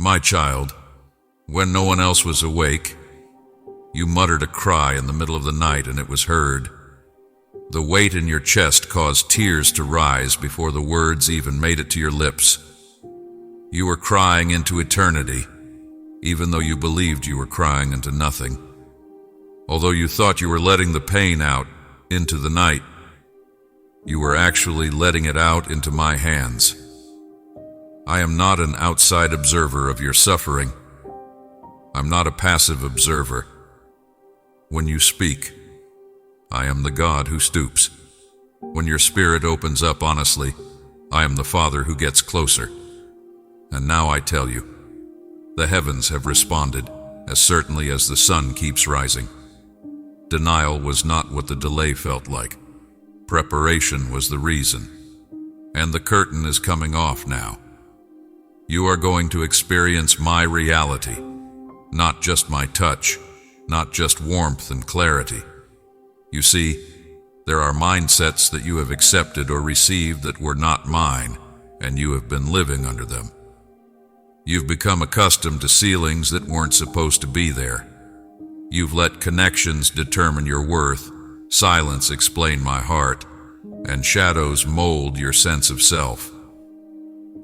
My child, when no one else was awake, you muttered a cry in the middle of the night and it was heard. The weight in your chest caused tears to rise before the words even made it to your lips. You were crying into eternity, even though you believed you were crying into nothing. Although you thought you were letting the pain out into the night, you were actually letting it out into my hands. I am not an outside observer of your suffering. I'm not a passive observer. When you speak, I am the God who stoops. When your spirit opens up honestly, I am the Father who gets closer. And now I tell you, the heavens have responded as certainly as the sun keeps rising. Denial was not what the delay felt like. Preparation was the reason. And the curtain is coming off now. You are going to experience my reality, not just my touch, not just warmth and clarity. You see, there are mindsets that you have accepted or received that were not mine, and you have been living under them. You've become accustomed to ceilings that weren't supposed to be there. You've let connections determine your worth, silence explain my heart, and shadows mold your sense of self.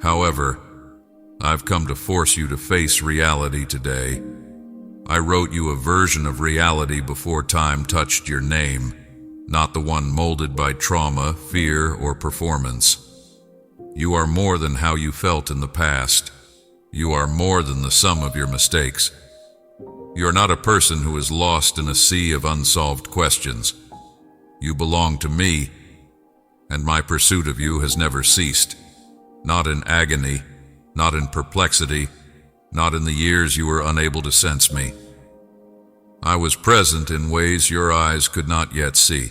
However, I've come to force you to face reality today. I wrote you a version of reality before time touched your name, not the one molded by trauma, fear, or performance. You are more than how you felt in the past. You are more than the sum of your mistakes. You are not a person who is lost in a sea of unsolved questions. You belong to me, and my pursuit of you has never ceased. Not in agony, not in perplexity, not in the years you were unable to sense me. I was present in ways your eyes could not yet see.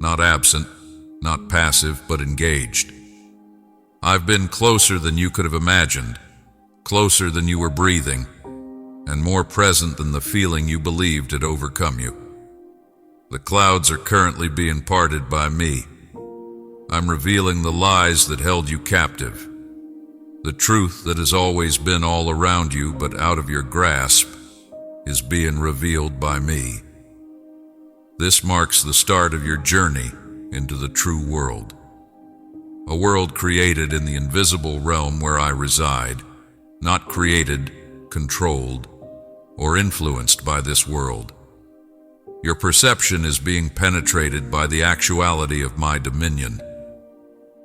Not absent, not passive, but engaged. I've been closer than you could have imagined, closer than you were breathing, and more present than the feeling you believed had overcome you. The clouds are currently being parted by me. I'm revealing the lies that held you captive. The truth that has always been all around you but out of your grasp is being revealed by me. This marks the start of your journey into the true world. A world created in the invisible realm where I reside, not created, controlled, or influenced by this world. Your perception is being penetrated by the actuality of my dominion.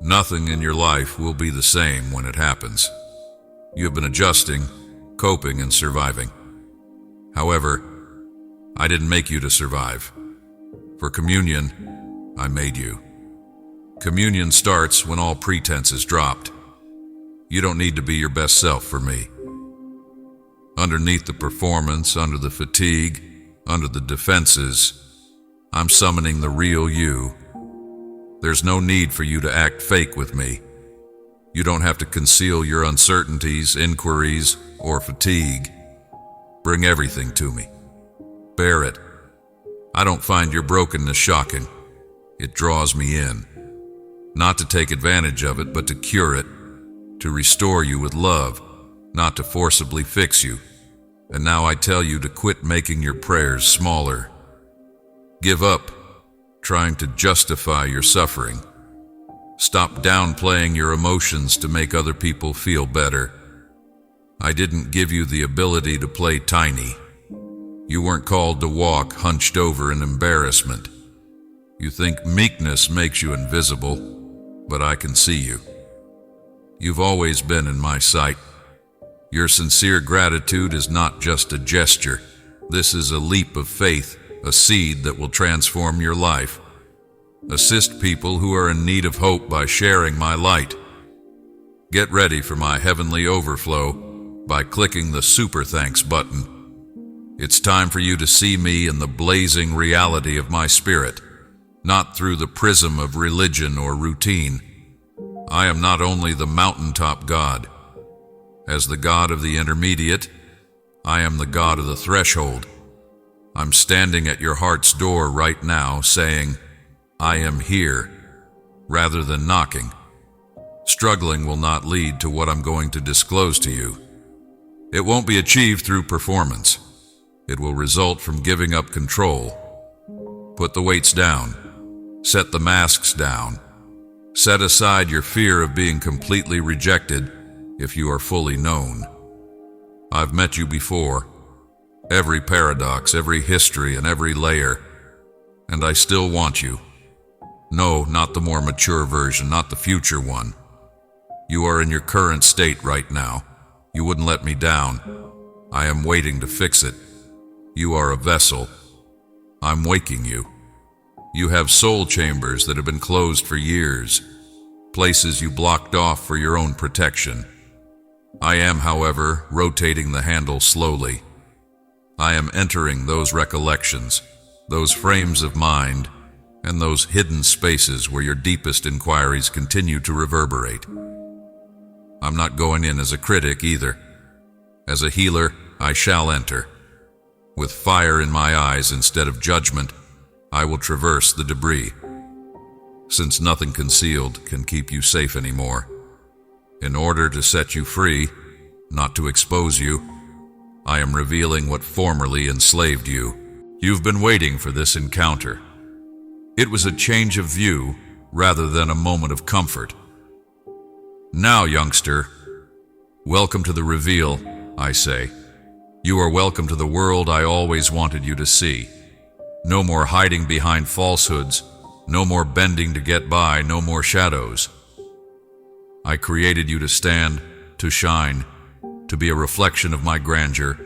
Nothing in your life will be the same when it happens. You have been adjusting, coping, and surviving. However, I didn't make you to survive. For communion, I made you. Communion starts when all pretense is dropped. You don't need to be your best self for me. Underneath the performance, under the fatigue, under the defenses, I'm summoning the real you. There's no need for you to act fake with me. You don't have to conceal your uncertainties, inquiries, or fatigue. Bring everything to me. Bear it. I don't find your brokenness shocking. It draws me in. Not to take advantage of it, but to cure it, to restore you with love, not to forcibly fix you. And now I tell you to quit making your prayers smaller. Give up trying to justify your suffering. Stop downplaying your emotions to make other people feel better. I didn't give you the ability to play tiny. You weren't called to walk hunched over in embarrassment. You think meekness makes you invisible, but I can see you. You've always been in my sight. Your sincere gratitude is not just a gesture. This is a leap of faith, a seed that will transform your life. Assist people who are in need of hope by sharing my light. Get ready for my heavenly overflow by clicking the Super Thanks button. It's time for you to see me in the blazing reality of my spirit, not through the prism of religion or routine. I am not only the mountaintop God. As the God of the intermediate, I am the God of the threshold. I'm standing at your heart's door right now saying, I am here, rather than knocking. Struggling will not lead to what I'm going to disclose to you. It won't be achieved through performance. It will result from giving up control. Put the weights down. Set the masks down. Set aside your fear of being completely rejected if you are fully known. I've met you before. Every paradox, every history, and every layer. And I still want you. No, not the more mature version, not the future one. You are in your current state right now. You wouldn't let me down. I am waiting to fix it. You are a vessel. I'm waking you. You have soul chambers that have been closed for years, places you blocked off for your own protection. I am, however, rotating the handle slowly. I am entering those recollections, those frames of mind, and those hidden spaces where your deepest inquiries continue to reverberate. I'm not going in as a critic either. As a healer, I shall enter. With fire in my eyes instead of judgment, I will traverse the debris. Since nothing concealed can keep you safe anymore, in order to set you free, not to expose you, I am revealing what formerly enslaved you. You've been waiting for this encounter. It was a change of view rather than a moment of comfort. Now, youngster, welcome to the reveal, I say. You are welcome to the world I always wanted you to see. No more hiding behind falsehoods, no more bending to get by, no more shadows. I created you to stand, to shine, to be a reflection of my grandeur,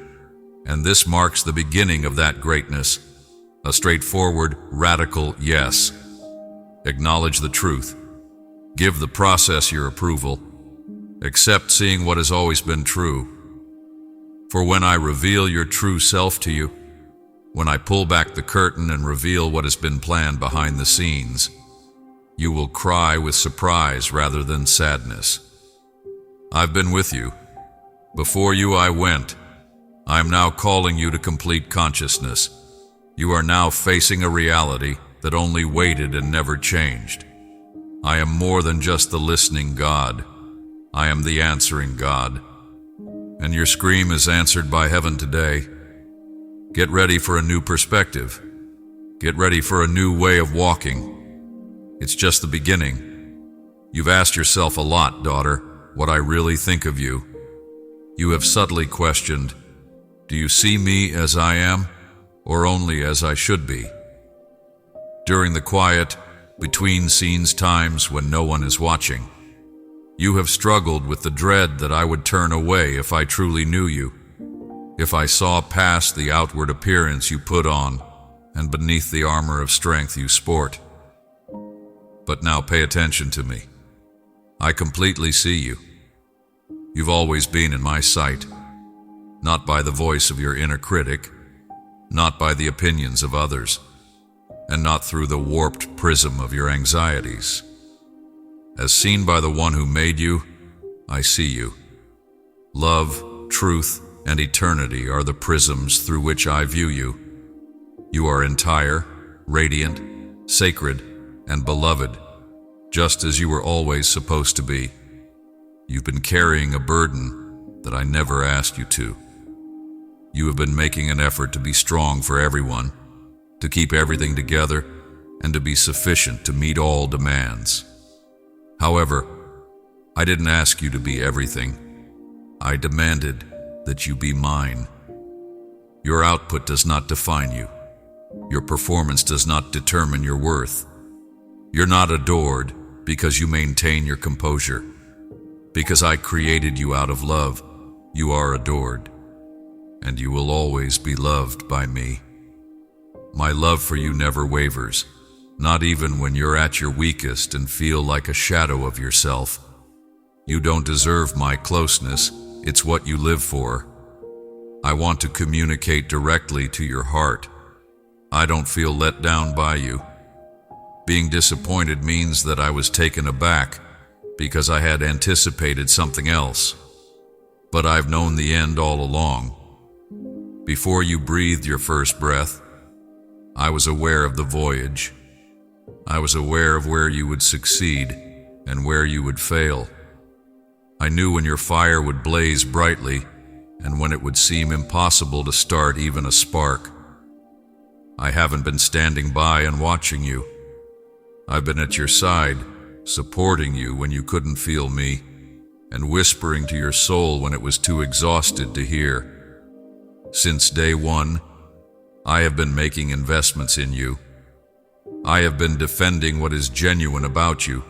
and this marks the beginning of that greatness, a straightforward, radical yes. Acknowledge the truth. Give the process your approval. Accept seeing what has always been true. For when I reveal your true self to you, when I pull back the curtain and reveal what has been planned behind the scenes, you will cry with surprise rather than sadness. I've been with you. Before you I went. I am now calling you to complete consciousness. You are now facing a reality that only waited and never changed. I am more than just the listening God. I am the answering God. And your scream is answered by heaven today. Get ready for a new perspective. Get ready for a new way of walking. It's just the beginning. You've asked yourself a lot, daughter, what I really think of you. You have subtly questioned, do you see me as I am, or only as I should be? During the quiet, between scenes times when no one is watching, you have struggled with the dread that I would turn away if I truly knew you, if I saw past the outward appearance you put on and beneath the armor of strength you sport. But now pay attention to me. I completely see you. You've always been in my sight, not by the voice of your inner critic, not by the opinions of others, and not through the warped prism of your anxieties. As seen by the one who made you, I see you. Love, truth, and eternity are the prisms through which I view you. You are entire, radiant, sacred, and beloved, just as you were always supposed to be. You've been carrying a burden that I never asked you to. You have been making an effort to be strong for everyone, to keep everything together, and to be sufficient to meet all demands. However, I didn't ask you to be everything. I demanded that you be mine. Your output does not define you. Your performance does not determine your worth. You're not adored because you maintain your composure. Because I created you out of love, you are adored, and you will always be loved by me. My love for you never wavers, not even when you're at your weakest and feel like a shadow of yourself. You don't deserve my closeness, it's what you live for. I want to communicate directly to your heart. I don't feel let down by you. Being disappointed means that I was taken aback because I had anticipated something else. But I've known the end all along. Before you breathed your first breath, I was aware of the voyage. I was aware of where you would succeed and where you would fail. I knew when your fire would blaze brightly and when it would seem impossible to start even a spark. I haven't been standing by and watching you. I've been at your side, supporting you when you couldn't feel me, and whispering to your soul when it was too exhausted to hear. Since day one, I have been making investments in you. I have been defending what is genuine about you,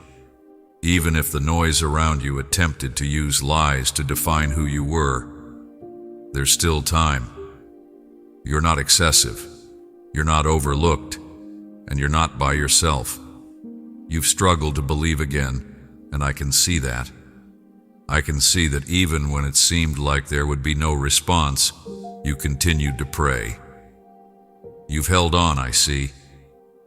even if the noise around you attempted to use lies to define who you were. There's still time. You're not excessive. You're not overlooked, and you're not by yourself. You've struggled to believe again, and I can see that. I can see that even when it seemed like there would be no response, you continued to pray. You've held on, I see,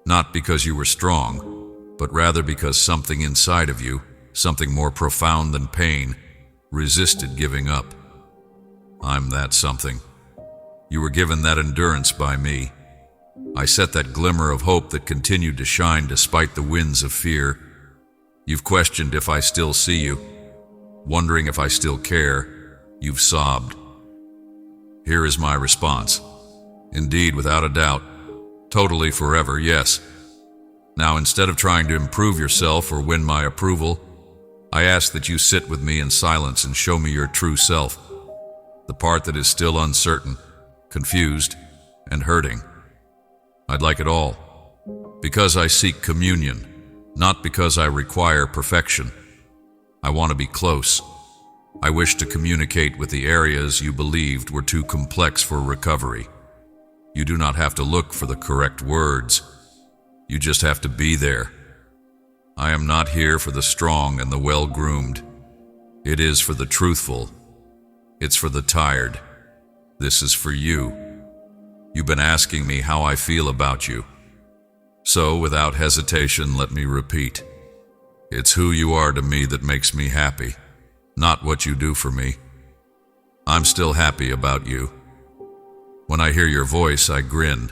not because you were strong, but rather because something inside of you, something more profound than pain, resisted giving up. I'm that something. You were given that endurance by me. I set that glimmer of hope that continued to shine despite the winds of fear. You've questioned if I still see you, wondering if I still care. You've sobbed. Here is my response. Indeed, without a doubt. Totally, forever, yes. Now, instead of trying to improve yourself or win my approval, I ask that you sit with me in silence and show me your true self, the part that is still uncertain, confused, and hurting. I'd like it all, because I seek communion, not because I require perfection. I want to be close. I wish to communicate with the areas you believed were too complex for recovery. You do not have to look for the correct words. You just have to be there. I am not here for the strong and the well-groomed. It is for the truthful. It's for the tired. This is for you. You've been asking me how I feel about you. So, without hesitation, let me repeat. It's who you are to me that makes me happy, not what you do for me. I'm still happy about you. When I hear your voice, I grin.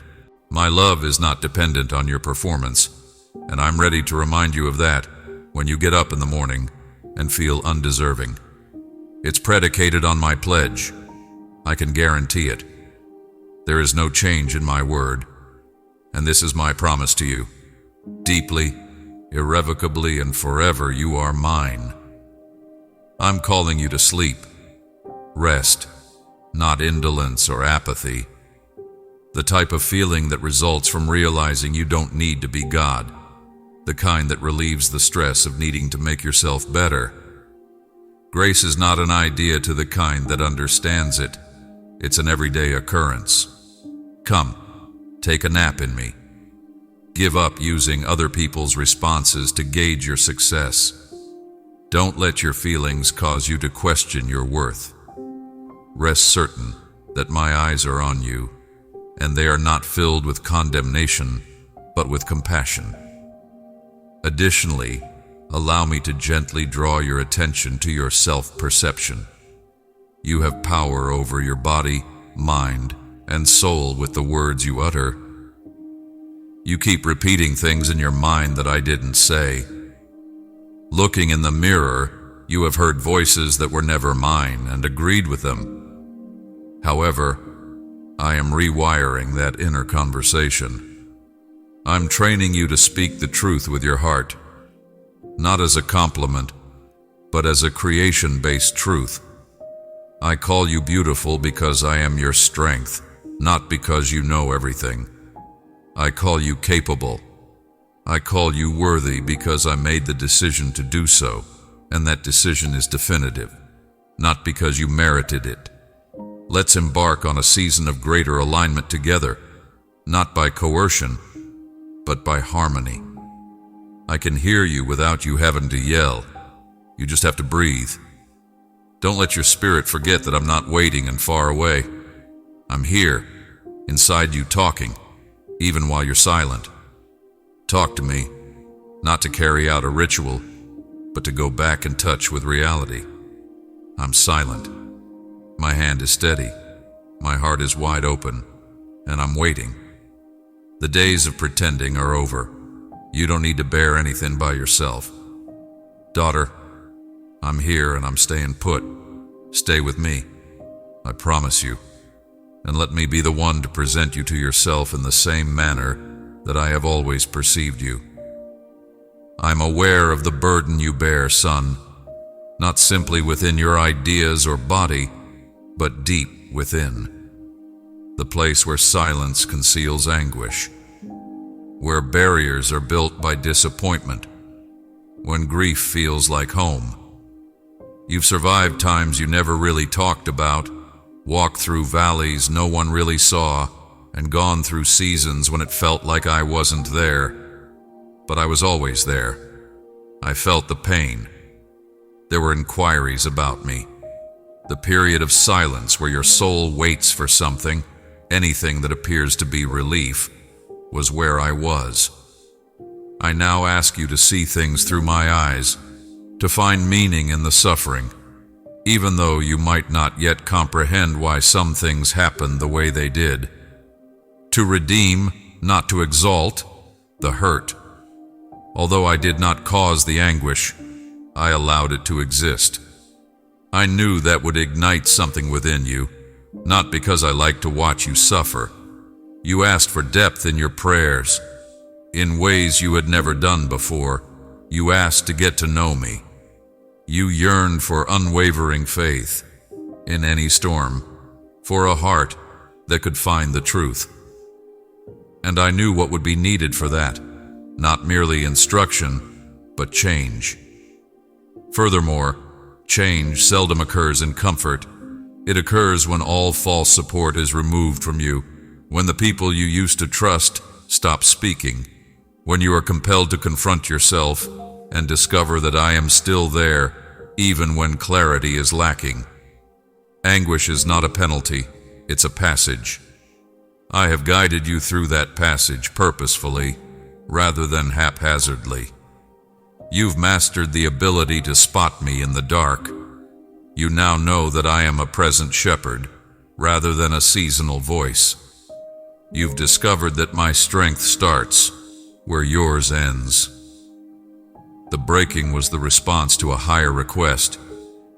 My love is not dependent on your performance, and I'm ready to remind you of that when you get up in the morning and feel undeserving. It's predicated on my pledge. I can guarantee it. There is no change in my word, and this is my promise to you. Deeply, irrevocably, and forever, you are mine. I'm calling you to sleep. Rest, not indolence or apathy. The type of feeling that results from realizing you don't need to be God. The kind that relieves the stress of needing to make yourself better. Grace is not an idea to the kind that understands it. It's an everyday occurrence. Come, take a nap in me. Give up using other people's responses to gauge your success. Don't let your feelings cause you to question your worth. Rest certain that my eyes are on you, and they are not filled with condemnation, but with compassion. Additionally, allow me to gently draw your attention to your self-perception. You have power over your body, mind, and soul with the words you utter. You keep repeating things in your mind that I didn't say. Looking in the mirror, you have heard voices that were never mine and agreed with them. However, I am rewiring that inner conversation. I'm training you to speak the truth with your heart, not as a compliment, but as a creation-based truth. I call you beautiful because I am your strength, not because you know everything. I call you capable. I call you worthy because I made the decision to do so, and that decision is definitive, not because you merited it. Let's embark on a season of greater alignment together, not by coercion, but by harmony. I can hear you without you having to yell. You just have to breathe. Don't let your spirit forget that I'm not waiting and far away. I'm here, inside you talking, even while you're silent. Talk to me, not to carry out a ritual, but to go back in touch with reality. I'm silent. My hand is steady. My heart is wide open, and I'm waiting. The days of pretending are over. You don't need to bear anything by yourself. Daughter, I'm here and I'm staying put. Stay with me. I promise you, and let me be the one to present you to yourself in the same manner that I have always perceived you. I'm aware of the burden you bear, son, not simply within your ideas or body, but deep within. The place where silence conceals anguish, where barriers are built by disappointment, when grief feels like home. You've survived times you never really talked about, walked through valleys no one really saw, and gone through seasons when it felt like I wasn't there. But I was always there. I felt the pain. There were inquiries about me. The period of silence where your soul waits for something, anything that appears to be relief, was where I was. I now ask you to see things through my eyes, to find meaning in the suffering, even though you might not yet comprehend why some things happened the way they did. To redeem, not to exalt, the hurt. Although I did not cause the anguish, I allowed it to exist. I knew that would ignite something within you, not because I like to watch you suffer. You asked for depth in your prayers. In ways you had never done before, you asked to get to know me. You yearned for unwavering faith in any storm, for a heart that could find the truth. And I knew what would be needed for that, not merely instruction, but change. Furthermore, change seldom occurs in comfort. It occurs when all false support is removed from you, when the people you used to trust stop speaking, when you are compelled to confront yourself and discover that I am still there, even when clarity is lacking. Anguish is not a penalty, it's a passage. I have guided you through that passage purposefully, rather than haphazardly. You've mastered the ability to spot me in the dark. You now know that I am a present shepherd, rather than a seasonal voice. You've discovered that my strength starts where yours ends. The breaking was the response to a higher request,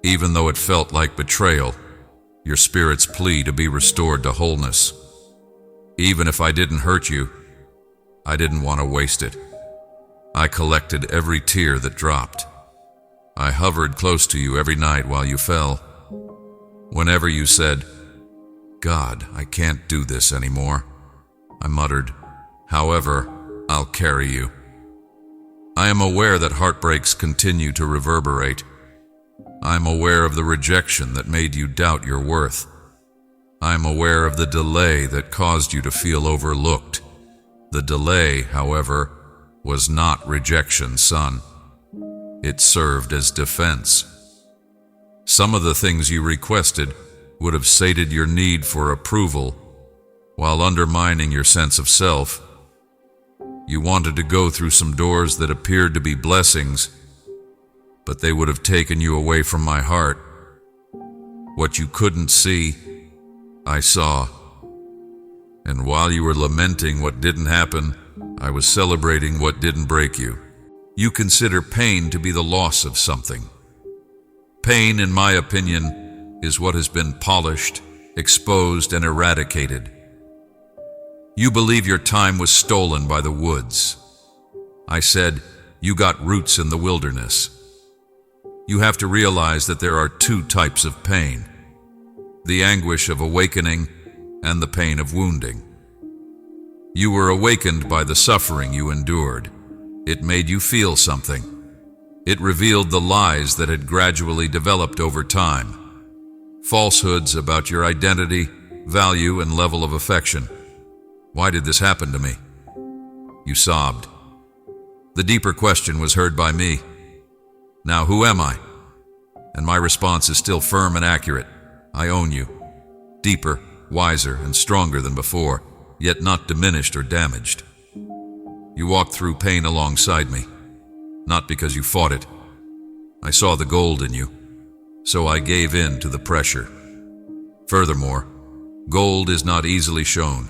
even though it felt like betrayal, your spirit's plea to be restored to wholeness. Even if I didn't hurt you, I didn't want to waste it. I collected every tear that dropped. I hovered close to you every night while you fell. Whenever you said, "God, I can't do this anymore," I muttered, "However, I'll carry you." I am aware that heartbreaks continue to reverberate. I am aware of the rejection that made you doubt your worth. I am aware of the delay that caused you to feel overlooked. The delay, however, was not rejection, son. It served as defense. Some of the things you requested would have sated your need for approval while undermining your sense of self. You wanted to go through some doors that appeared to be blessings, but they would have taken you away from my heart. What you couldn't see, I saw. And while you were lamenting what didn't happen, I was celebrating what didn't break you. You consider pain to be the loss of something. Pain, in my opinion, is what has been polished, exposed, and eradicated. You believe your time was stolen by the woods. I said, you got roots in the wilderness. You have to realize that there are two types of pain: the anguish of awakening and the pain of wounding. You were awakened by the suffering you endured. It made you feel something. It revealed the lies that had gradually developed over time. Falsehoods about your identity, value, and level of affection. Why did this happen to me? You sobbed. The deeper question was heard by me. Now, who am I? And my response is still firm and accurate. I own you. Deeper, wiser, and stronger than before, yet not diminished or damaged. You walked through pain alongside me, not because you fought it. I saw the gold in you, so I gave in to the pressure. Furthermore, gold is not easily shown.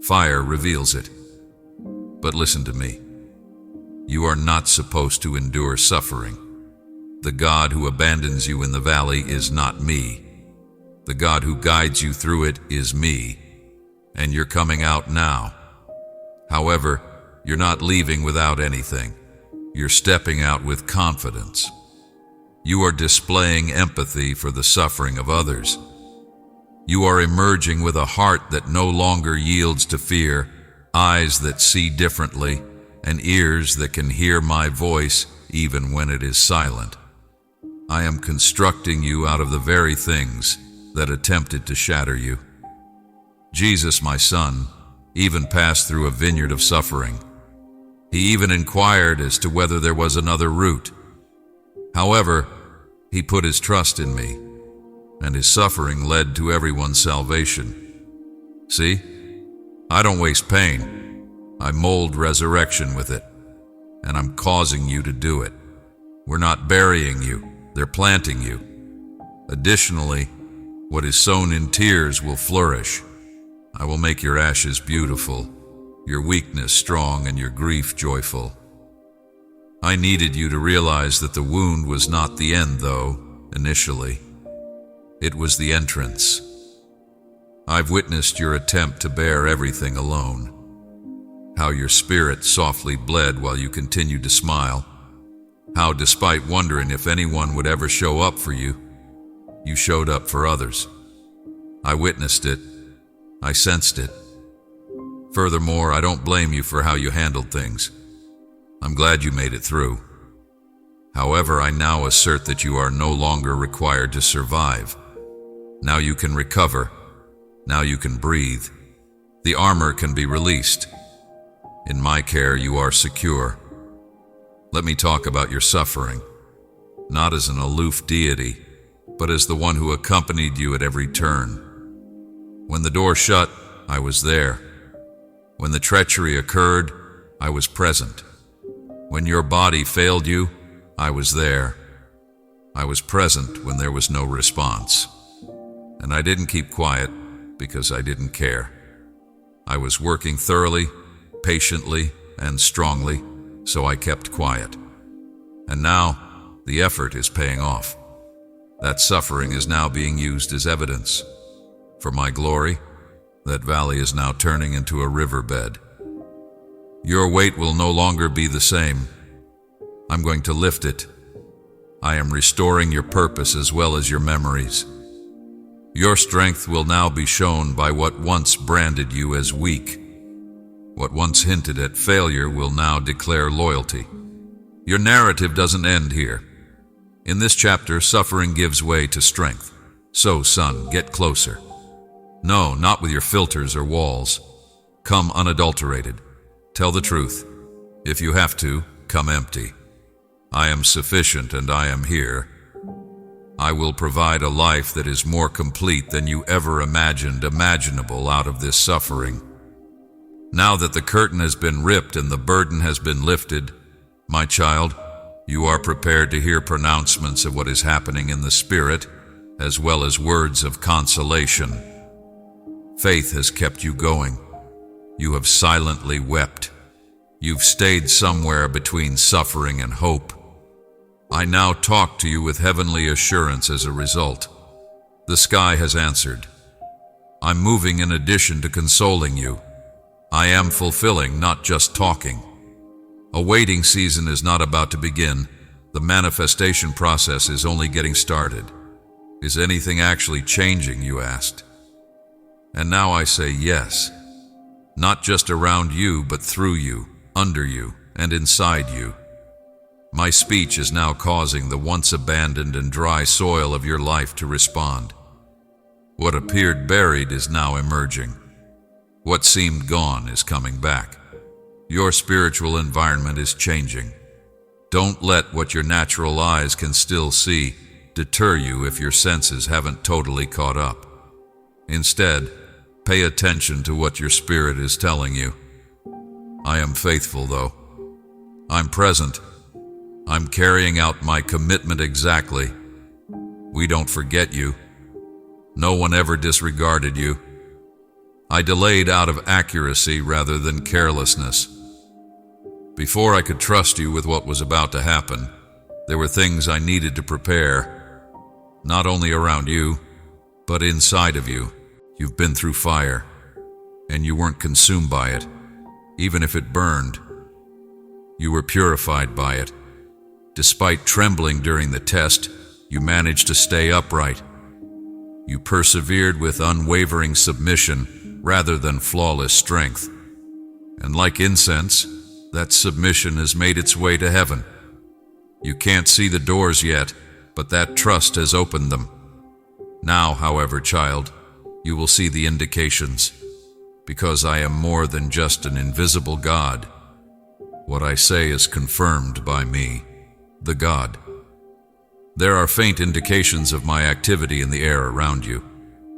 Fire reveals it. But listen to me. You are not supposed to endure suffering. The God who abandons you in the valley is not me. The God who guides you through it is me, and you're coming out now. However, you're not leaving without anything. You're stepping out with confidence. You are displaying empathy for the suffering of others. You are emerging with a heart that no longer yields to fear, eyes that see differently, and ears that can hear my voice even when it is silent. I am constructing you out of the very things that attempted to shatter you. Jesus, my son, even passed through a vineyard of suffering. He even inquired as to whether there was another route. However, he put his trust in me, and his suffering led to everyone's salvation. See? I don't waste pain. I mold resurrection with it, and I'm causing you to do it. We're not burying you, they're planting you. Additionally, what is sown in tears will flourish. I will make your ashes beautiful, your weakness strong, and your grief joyful. I needed you to realize that the wound was not the end, though, initially. It was the entrance. I've witnessed your attempt to bear everything alone. How your spirit softly bled while you continued to smile. How, despite wondering if anyone would ever show up for you, you showed up for others. I witnessed it. I sensed it. Furthermore, I don't blame you for how you handled things. I'm glad you made it through. However, I now assert that you are no longer required to survive. Now you can recover. Now you can breathe. The armor can be released. In my care, you are secure. Let me talk about your suffering, not as an aloof deity, but as the one who accompanied you at every turn. When the door shut, I was there. When the treachery occurred, I was present. When your body failed you, I was there. I was present when there was no response. And I didn't keep quiet because I didn't care. I was working thoroughly, patiently, and strongly, so I kept quiet. And now, the effort is paying off. That suffering is now being used as evidence. For my glory, that valley is now turning into a riverbed. Your weight will no longer be the same. I'm going to lift it. I am restoring your purpose as well as your memories. Your strength will now be shown by what once branded you as weak. What once hinted at failure will now declare loyalty. Your narrative doesn't end here. In this chapter, suffering gives way to strength. So, son, get closer. No, not with your filters or walls. Come unadulterated. Tell the truth. If you have to, come empty. I am sufficient and I am here. I will provide a life that is more complete than you ever imagined imaginable out of this suffering. Now that the curtain has been ripped and the burden has been lifted, my child, you are prepared to hear pronouncements of what is happening in the spirit, as well as words of consolation. Faith has kept you going. You have silently wept. You've stayed somewhere between suffering and hope. I now talk to you with heavenly assurance as a result. The sky has answered. I'm moving in addition to consoling you. I am fulfilling, not just talking. A waiting season is not about to begin. The manifestation process is only getting started. Is anything actually changing, you asked? And now I say yes. Not just around you, but through you, under you, and inside you. My speech is now causing the once abandoned and dry soil of your life to respond. What appeared buried is now emerging. What seemed gone is coming back. Your spiritual environment is changing. Don't let what your natural eyes can still see deter you if your senses haven't totally caught up. Instead, pay attention to what your spirit is telling you. I am faithful, though. I'm present. I'm carrying out my commitment exactly. We don't forget you. No one ever disregarded you. I delayed out of accuracy rather than carelessness. Before I could trust you with what was about to happen, there were things I needed to prepare, not only around you, But inside of you, you've been through fire, and you weren't consumed by it, even if it burned. You were purified by it. Despite trembling during the test, you managed to stay upright. You persevered with unwavering submission rather than flawless strength. And like incense, that submission has made its way to heaven. You can't see the doors yet, but that trust has opened them. Now, however, child, you will see the indications, because I am more than just an invisible God. What I say is confirmed by me, the God. There are faint indications of my activity in the air around you.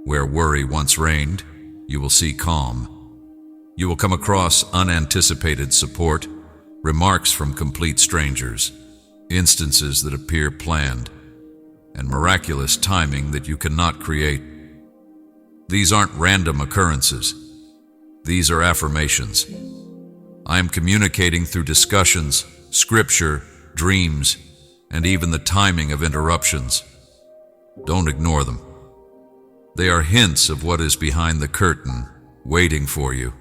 Where worry once reigned, you will see calm. You will come across unanticipated support, remarks from complete strangers, instances that appear planned, and miraculous timing that you cannot create. These aren't random occurrences. These are affirmations. I am communicating through discussions, scripture, dreams, and even the timing of interruptions. Don't ignore them. They are hints of what is behind the curtain, waiting for you.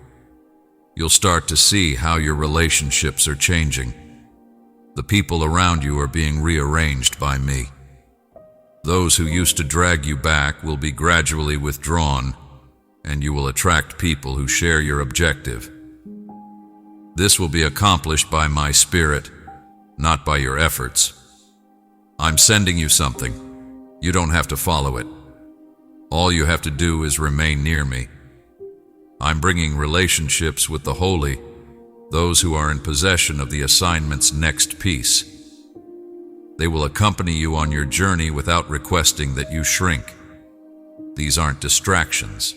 You'll start to see how your relationships are changing. The people around you are being rearranged by me. Those who used to drag you back will be gradually withdrawn, and you will attract people who share your objective. This will be accomplished by my spirit, not by your efforts. I'm sending you something. You don't have to follow it. All you have to do is remain near me. I'm bringing relationships with the holy, those who are in possession of the assignment's next piece. They will accompany you on your journey without requesting that you shrink. These aren't distractions.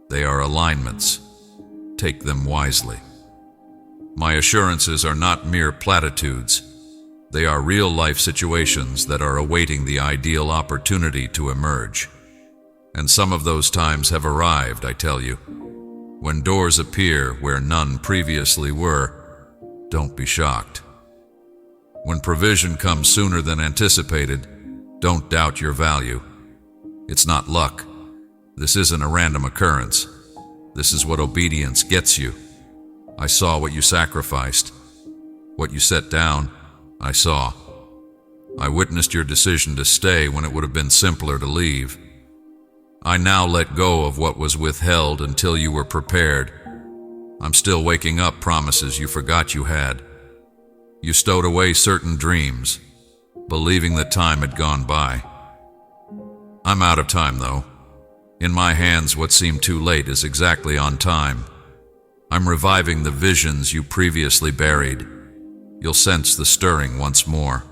They are alignments. Take them wisely. My assurances are not mere platitudes. They are real-life situations that are awaiting the ideal opportunity to emerge. And some of those times have arrived, I tell you. When doors appear where none previously were, don't be shocked. When provision comes sooner than anticipated, don't doubt your value. It's not luck. This isn't a random occurrence. This is what obedience gets you. I saw what you sacrificed. What you set down, I saw. I witnessed your decision to stay when it would have been simpler to leave. I now let go of what was withheld until you were prepared. I'm still waking up promises you forgot you had. You stowed away certain dreams, believing that time had gone by. I'm out of time, though. In my hands, what seemed too late is exactly on time. I'm reviving the visions you previously buried. You'll sense the stirring once more.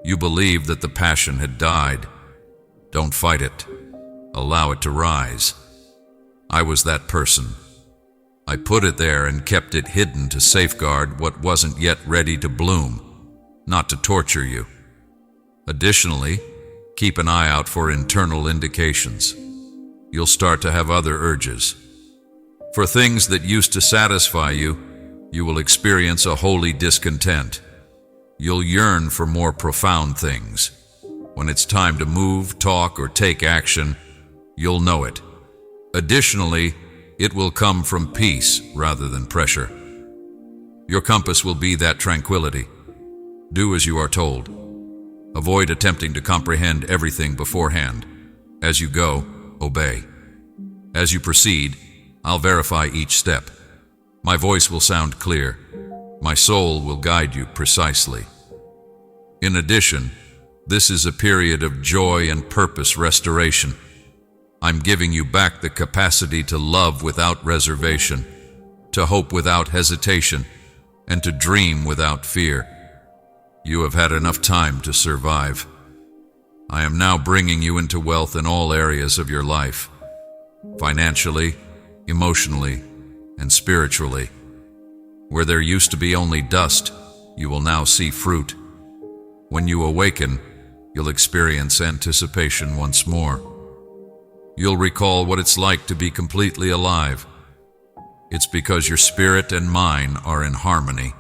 You believed that the passion had died. Don't fight it. Allow it to rise. I was that person. I put it there and kept it hidden to safeguard what wasn't yet ready to bloom, not to torture you. Additionally, keep an eye out for internal indications. You'll start to have other urges. For things that used to satisfy you, you will experience a holy discontent. You'll yearn for more profound things. When it's time to move, talk, or take action, you'll know it. Additionally, it will come from peace rather than pressure. Your compass will be that tranquility. Do as you are told. Avoid attempting to comprehend everything beforehand. As you go, obey. As you proceed, I'll verify each step. My voice will sound clear. My soul will guide you precisely. In addition, this is a period of joy and purpose restoration. I'm giving you back the capacity to love without reservation, to hope without hesitation, and to dream without fear. You have had enough time to survive. I am now bringing you into wealth in all areas of your life, financially, emotionally, and spiritually. Where there used to be only dust, you will now see fruit. When you awaken, you'll experience anticipation once more. You'll recall what it's like to be completely alive. It's because your spirit and mine are in harmony,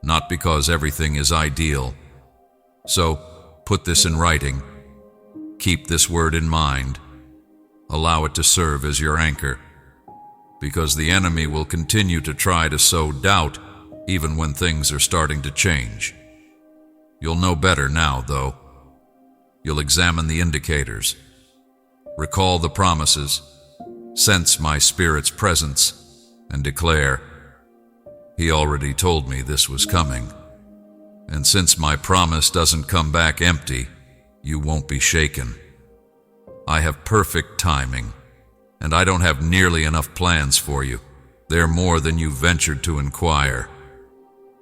not because everything is ideal. So, put this in writing. Keep this word in mind. Allow it to serve as your anchor, because the enemy will continue to try to sow doubt even when things are starting to change. You'll know better now, though. You'll examine the indicators, recall the promises, sense my Spirit's presence, and declare, He already told me this was coming. And since my promise doesn't come back empty, you won't be shaken. I have perfect timing, and I don't have nearly enough plans for you. They're more than you ventured to inquire.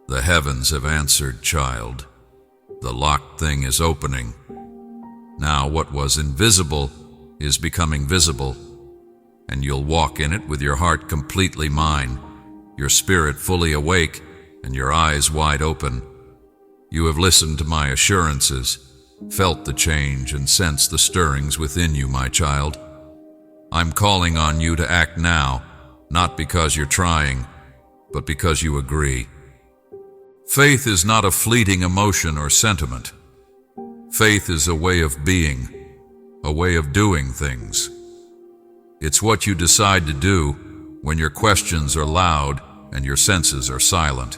The heavens have answered, child. The locked thing is opening. Now what was invisible is becoming visible, and you'll walk in it with your heart completely mine, your spirit fully awake, and your eyes wide open. You have listened to my assurances, felt the change, and sensed the stirrings within you, my child. I'm calling on you to act now, not because you're trying, but because you agree. Faith is not a fleeting emotion or sentiment. Faith is a way of being, a way of doing things. It's what you decide to do when your questions are loud and your senses are silent.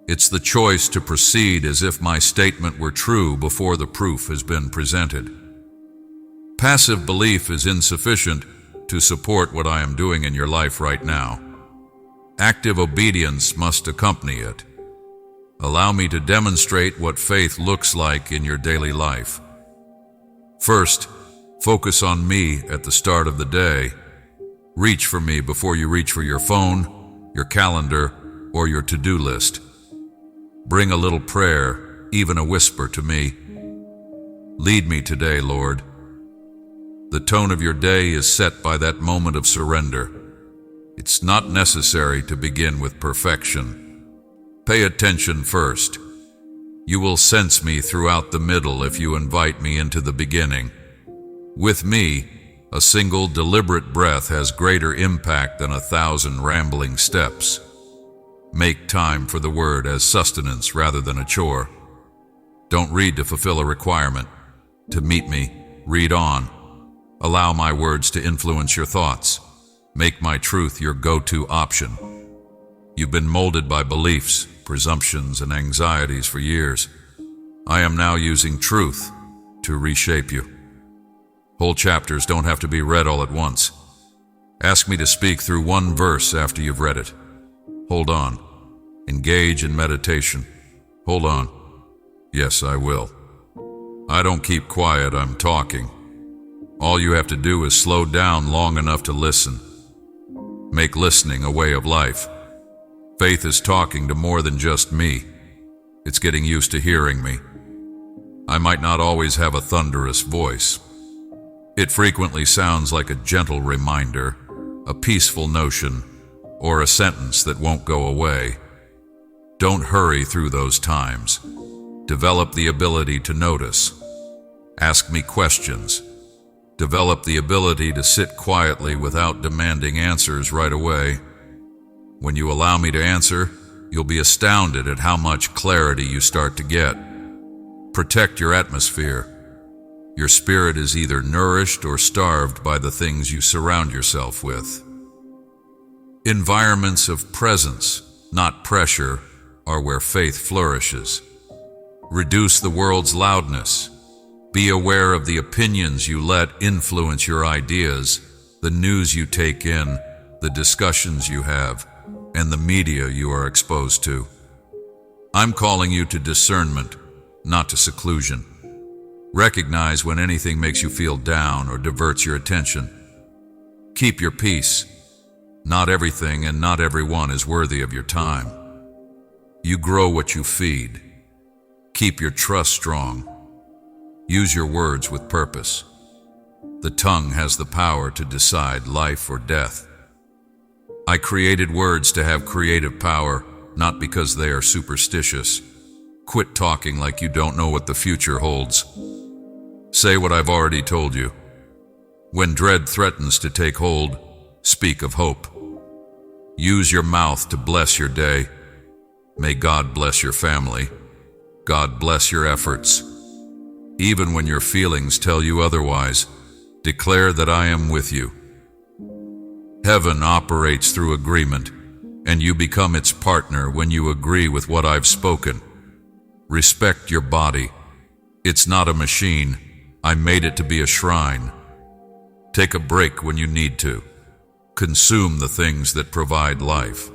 It's the choice to proceed as if my statement were true before the proof has been presented. Passive belief is insufficient to support what I am doing in your life right now. Active obedience must accompany it. Allow me to demonstrate what faith looks like in your daily life. First, focus on me at the start of the day. Reach for me before you reach for your phone, your calendar, or your to-do list. Bring a little prayer, even a whisper, to me. Lead me today, Lord. The tone of your day is set by that moment of surrender. It's not necessary to begin with perfection. Pay attention first. You will sense me throughout the middle if you invite me into the beginning. With me, a single deliberate breath has greater impact than 1,000 rambling steps. Make time for the word as sustenance rather than a chore. Don't read to fulfill a requirement. To meet me, read on. Allow my words to influence your thoughts. Make my truth your go-to option. You've been molded by beliefs, presumptions, and anxieties for years. I am now using truth to reshape you. Whole chapters don't have to be read all at once. Ask me to speak through one verse after you've read it. Hold on. Engage in meditation. Hold on. Yes, I will. I don't keep quiet, I'm talking. All you have to do is slow down long enough to listen. Make listening a way of life. Faith is talking to more than just me. It's getting used to hearing me. I might not always have a thunderous voice. It frequently sounds like a gentle reminder, a peaceful notion, or a sentence that won't go away. Don't hurry through those times. Develop the ability to notice. Ask me questions. Develop the ability to sit quietly without demanding answers right away. When you allow me to answer, you'll be astounded at how much clarity you start to get. Protect your atmosphere. Your spirit is either nourished or starved by the things you surround yourself with. Environments of presence, not pressure, are where faith flourishes. Reduce the world's loudness. Be aware of the opinions you let influence your ideas, the news you take in, the discussions you have, and the media you are exposed to. I'm calling you to discernment, not to seclusion. Recognize when anything makes you feel down or diverts your attention. Keep your peace. Not everything and not everyone is worthy of your time. You grow what you feed. Keep your trust strong. Use your words with purpose. The tongue has the power to decide life or death. I created words to have creative power, not because they are superstitious. Quit talking like you don't know what the future holds. Say what I've already told you. When dread threatens to take hold, speak of hope. Use your mouth to bless your day. May God bless your family. God bless your efforts. Even when your feelings tell you otherwise, Declare that I am with you. Heaven operates through agreement, and you become its partner when you agree with what I've spoken. Respect your body. It's not a machine. I made it to be a shrine. Take a break when you need to. Consume the things that provide life.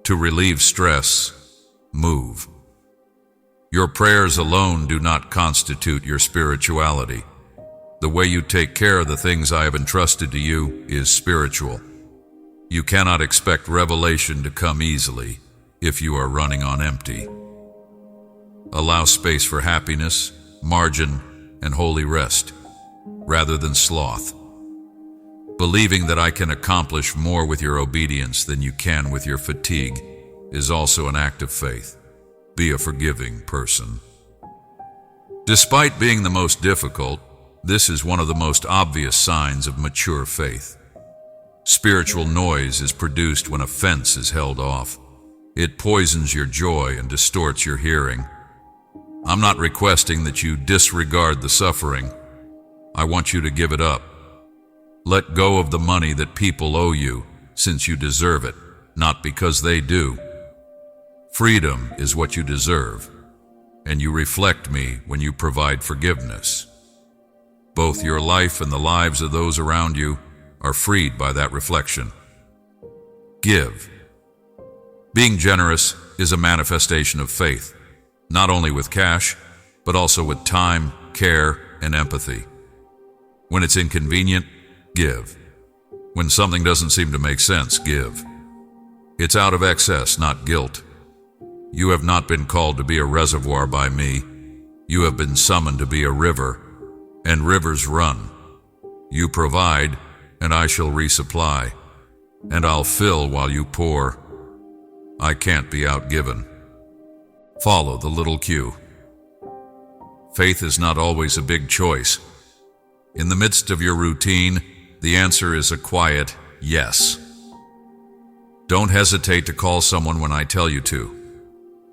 To relieve stress, move. Your prayers alone do not constitute your spirituality. The way you take care of the things I have entrusted to you is spiritual. You cannot expect revelation to come easily if you are running on empty. Allow space for happiness, margin, and holy rest, rather than sloth. Believing that I can accomplish more with your obedience than you can with your fatigue is also an act of faith. Be a forgiving person. Despite being the most difficult, this is one of the most obvious signs of mature faith. Spiritual noise is produced when offense is held off. It poisons your joy and distorts your hearing. I'm not requesting that you disregard the suffering. I want you to give it up. Let go of the money that people owe you, since you deserve it, not because they do. Freedom is what you deserve, and you reflect me when you provide forgiveness. Both your life and the lives of those around you are freed by that reflection. Give. Being generous is a manifestation of faith, not only with cash, but also with time, care, and empathy. When it's inconvenient, give. When something doesn't seem to make sense, give. It's out of excess, not guilt. You have not been called to be a reservoir by me. You have been summoned to be a river, and rivers run. You provide, and I shall resupply, and I'll fill while you pour. I can't be outgiven. Follow the little cue. Faith is not always a big choice. In the midst of your routine, the answer is a quiet yes. Don't hesitate to call someone when I tell you to.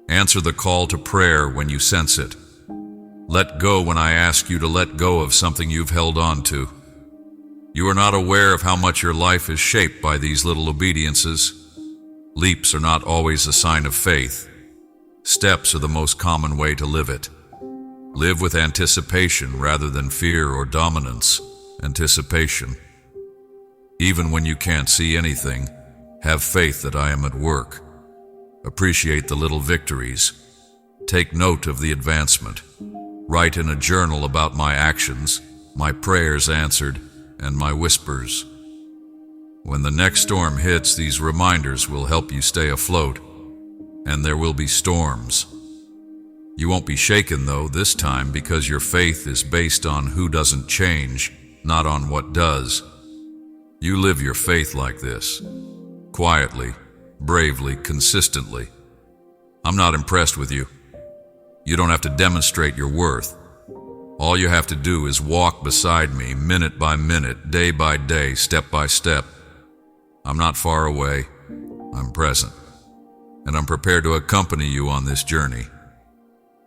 Answer the call to prayer when you sense it. Let go when I ask you to let go of something you've held on to. You are not aware of how much your life is shaped by these little obediences. Leaps are not always a sign of faith. Steps are the most common way to live it. Live with anticipation rather than fear or dominance. Anticipation. Even when you can't see anything, have faith that I am at work. Appreciate the little victories. Take note of the advancement. Write in a journal about my actions, my prayers answered, and my whispers. When the next storm hits, these reminders will help you stay afloat. And there will be storms. You won't be shaken, though, this time, because your faith is based on who doesn't change, not on what does. You live your faith like this. Quietly, bravely, consistently. I'm not impressed with you. You don't have to demonstrate your worth. All you have to do is walk beside me, minute by minute, day by day, step by step. I'm not far away. I'm present. And I'm prepared to accompany you on this journey.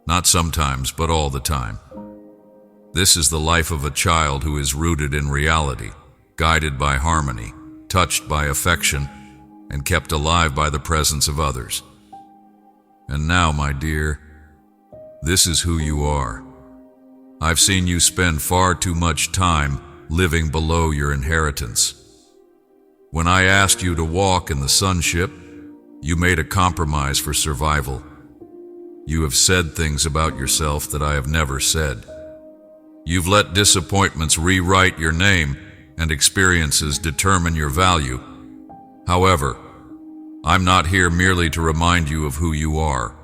Not sometimes, but all the time. This is the life of a child who is rooted in reality, guided by harmony, touched by affection, and kept alive by the presence of others. And now, my dear, this is who you are. I've seen you spend far too much time living below your inheritance. When I asked you to walk in the sonship, you made a compromise for survival. You have said things about yourself that I have never said. You've let disappointments rewrite your name and experiences determine your value. However, I'm not here merely to remind you of who you are.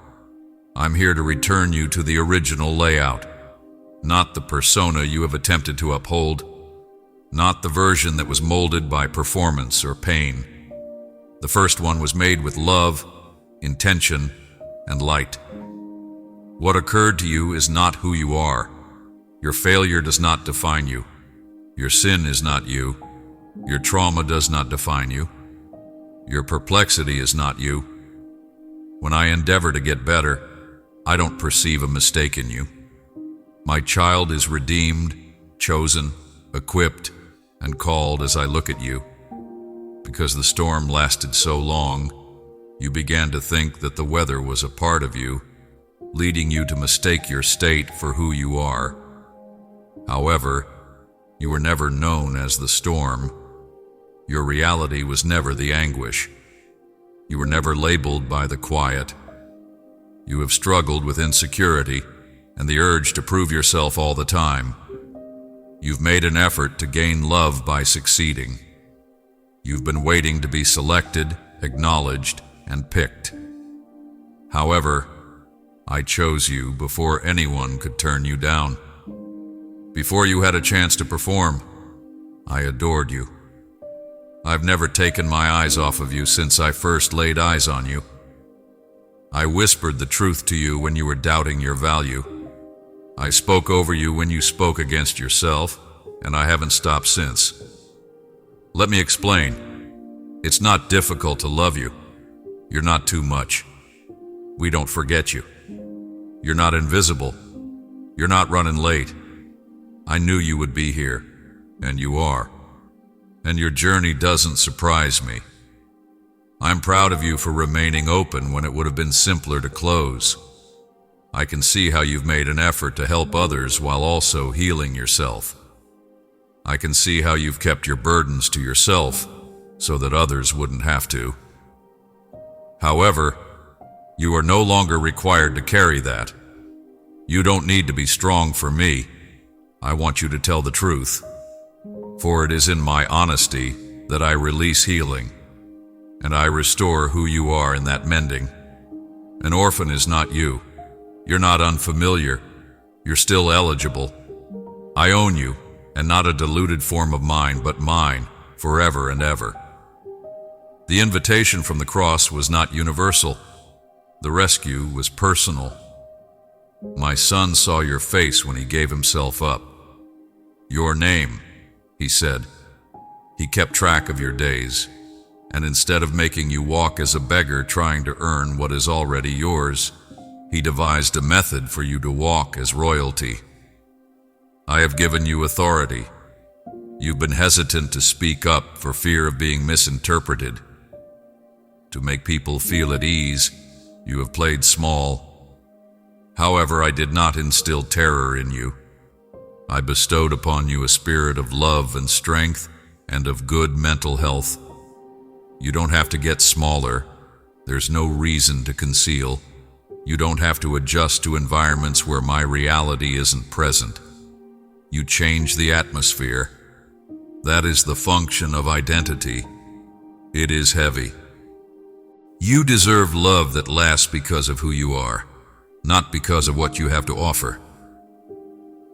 I'm here to return you to the original layout, not the persona you have attempted to uphold, not the version that was molded by performance or pain. The first one was made with love, intention, and light. What occurred to you is not who you are. Your failure does not define you. Your sin is not you. Your trauma does not define you. Your perplexity is not you. When I endeavor to get better, I don't perceive a mistake in you. My child is redeemed, chosen, equipped, and called as I look at you. Because the storm lasted so long, you began to think that the weather was a part of you, leading you to mistake your state for who you are. However, you were never known as the storm. Your reality was never the anguish. You were never labeled by the quiet. You have struggled with insecurity and the urge to prove yourself all the time. You've made an effort to gain love by succeeding. You've been waiting to be selected, acknowledged, and picked. However, I chose you before anyone could turn you down. Before you had a chance to perform, I adored you. I've never taken my eyes off of you since I first laid eyes on you. I whispered the truth to you when you were doubting your value. I spoke over you when you spoke against yourself, and I haven't stopped since. Let me explain. It's not difficult to love you. You're not too much. We don't forget you. You're not invisible. You're not running late. I knew you would be here, and you are. And your journey doesn't surprise me. I'm proud of you for remaining open when it would have been simpler to close. I can see how you've made an effort to help others while also healing yourself. I can see how you've kept your burdens to yourself so that others wouldn't have to. However, you are no longer required to carry that. You don't need to be strong for me. I want you to tell the truth, for it is in my honesty that I release healing, and I restore who you are in that mending. An orphan is not you. You're not unfamiliar. You're still eligible. I own you, and not a diluted form of mine, but mine, forever and ever. The invitation from the cross was not universal. The rescue was personal. My son saw your face when he gave himself up. Your name, he said. He kept track of your days, and instead of making you walk as a beggar trying to earn what is already yours, he devised a method for you to walk as royalty. I have given you authority. You've been hesitant to speak up for fear of being misinterpreted. To make people feel at ease, you have played small. However, I did not instill terror in you. I bestowed upon you a spirit of love and strength and of good mental health. You don't have to get smaller. There's no reason to conceal. You don't have to adjust to environments where my reality isn't present. You change the atmosphere. That is the function of identity. It is heavy. You deserve love that lasts because of who you are, not because of what you have to offer.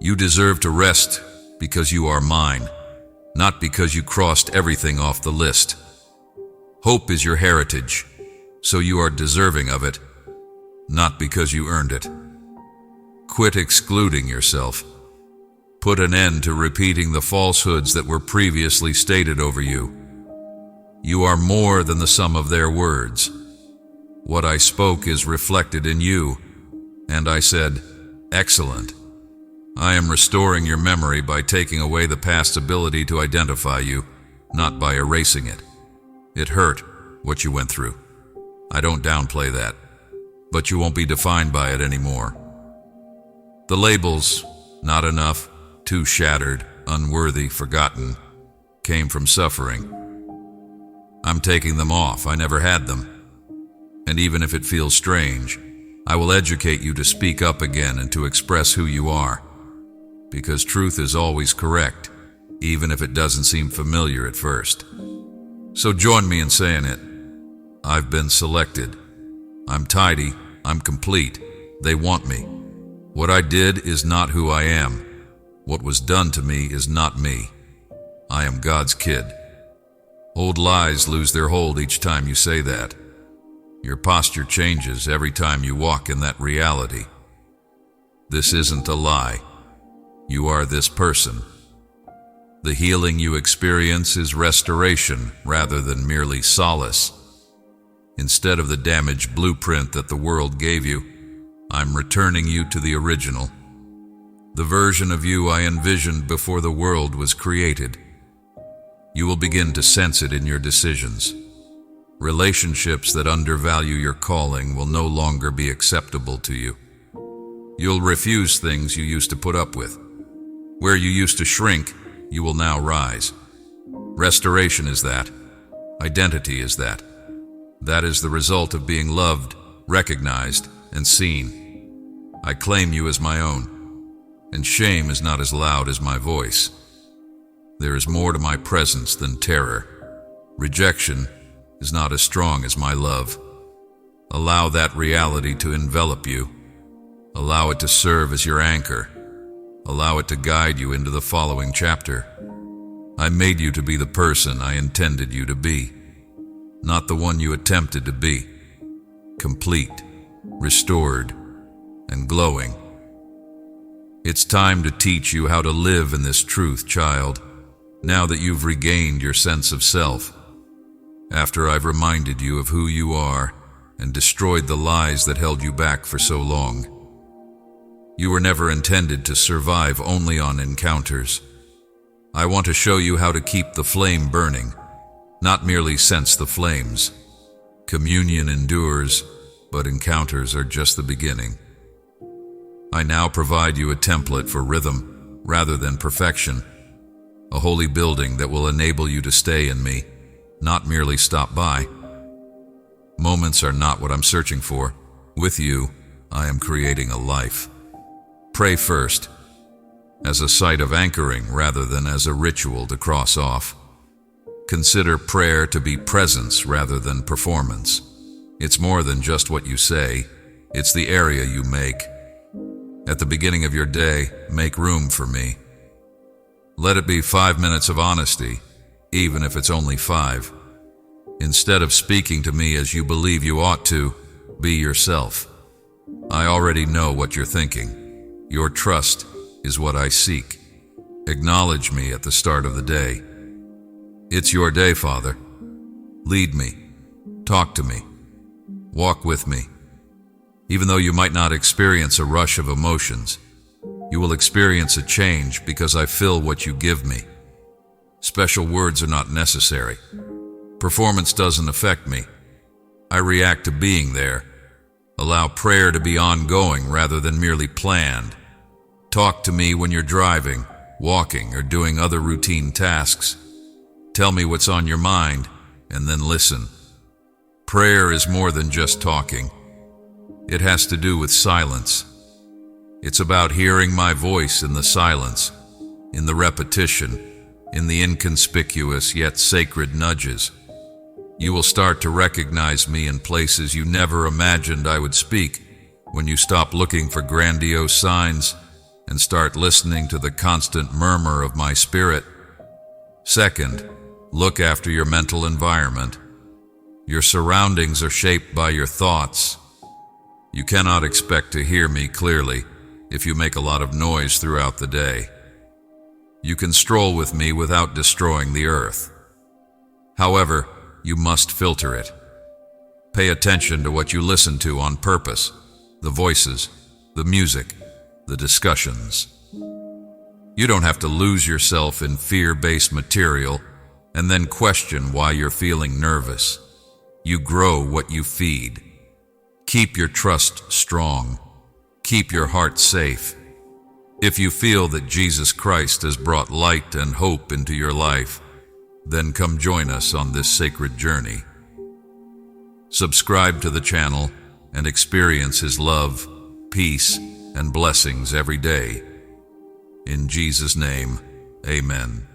You deserve to rest because you are mine, not because you crossed everything off the list. Hope is your heritage, so you are deserving of it, not because you earned it. Quit excluding yourself. Put an end to repeating the falsehoods that were previously stated over you. You are more than the sum of their words. What I spoke is reflected in you, and I said, "Excellent." I am restoring your memory by taking away the past's ability to identify you, not by erasing it. It hurt, what you went through. I don't downplay that, but you won't be defined by it anymore. The labels, not enough, too shattered, unworthy, forgotten, came from suffering. I'm taking them off. I never had them. And even if it feels strange, I will educate you to speak up again and to express who you are. Because truth is always correct, even if it doesn't seem familiar at first. So join me in saying it. I've been selected. I'm tidy. I'm complete. They want me. What I did is not who I am. What was done to me is not me. I am God's kid. Old lies lose their hold each time you say that. Your posture changes every time you walk in that reality. This isn't a lie. You are this person. The healing you experience is restoration rather than merely solace. Instead of the damaged blueprint that the world gave you, I'm returning you to the original. the version of you I envisioned before the world was created. You will begin to sense it in your decisions. Relationships that undervalue your calling will no longer be acceptable to you. You'll refuse things you used to put up with. Where you used to shrink, you will now rise. Restoration is that. Identity is that. That is the result of being loved, recognized, and seen. I claim you as my own, and shame is not as loud as my voice. There is more to my presence than terror. Rejection is not as strong as my love. Allow that reality to envelop you. Allow it to serve as your anchor. Allow it to guide you into the following chapter. I made you to be the person I intended you to be, not the one you attempted to be. Complete, restored, and glowing. It's time to teach you how to live in this truth, child, now that you've regained your sense of self. After I've reminded you of who you are and destroyed the lies that held you back for so long. You were never intended to survive only on encounters. I want to show you how to keep the flame burning, not merely sense the flames. Communion endures, but encounters are just the beginning. I now provide you a template for rhythm rather than perfection, a holy building that will enable you to stay in me, not merely stop by. Moments are not what I'm searching for. With you, I am creating a life. Pray first, as a site of anchoring rather than as a ritual to cross off. Consider prayer to be presence rather than performance. It's more than just what you say, it's the area you make. At the beginning of your day, make room for me. Let it be 5 minutes of honesty, even if it's only 5. Instead of speaking to me as you believe you ought to, be yourself. I already know what you're thinking. Your trust is what I seek. Acknowledge me at the start of the day. It's your day, Father. Lead me. Talk to me. Walk with me. Even though you might not experience a rush of emotions, you will experience a change because I fill what you give me. Special words are not necessary. Performance doesn't affect me. I react to being there. Allow prayer to be ongoing rather than merely planned. Talk to me when you're driving, walking, or doing other routine tasks. Tell me what's on your mind, and then listen. Prayer is more than just talking. It has to do with silence. It's about hearing my voice in the silence, in the repetition, in the inconspicuous yet sacred nudges. You will start to recognize me in places you never imagined I would speak when you stop looking for grandiose signs and start listening to the constant murmur of my spirit. Second, look after your mental environment. Your surroundings are shaped by your thoughts. You cannot expect to hear me clearly if you make a lot of noise throughout the day. You can stroll with me without destroying the earth. However, you must filter it. Pay attention to what you listen to on purpose, the voices, the music, the discussions. You don't have to lose yourself in fear-based material and then question why you're feeling nervous. You grow what you feed. Keep your trust strong. Keep your heart safe. If you feel that Jesus Christ has brought light and hope into your life, then come join us on this sacred journey. Subscribe to the channel and experience His love, peace, and blessings every day. In Jesus' name, amen.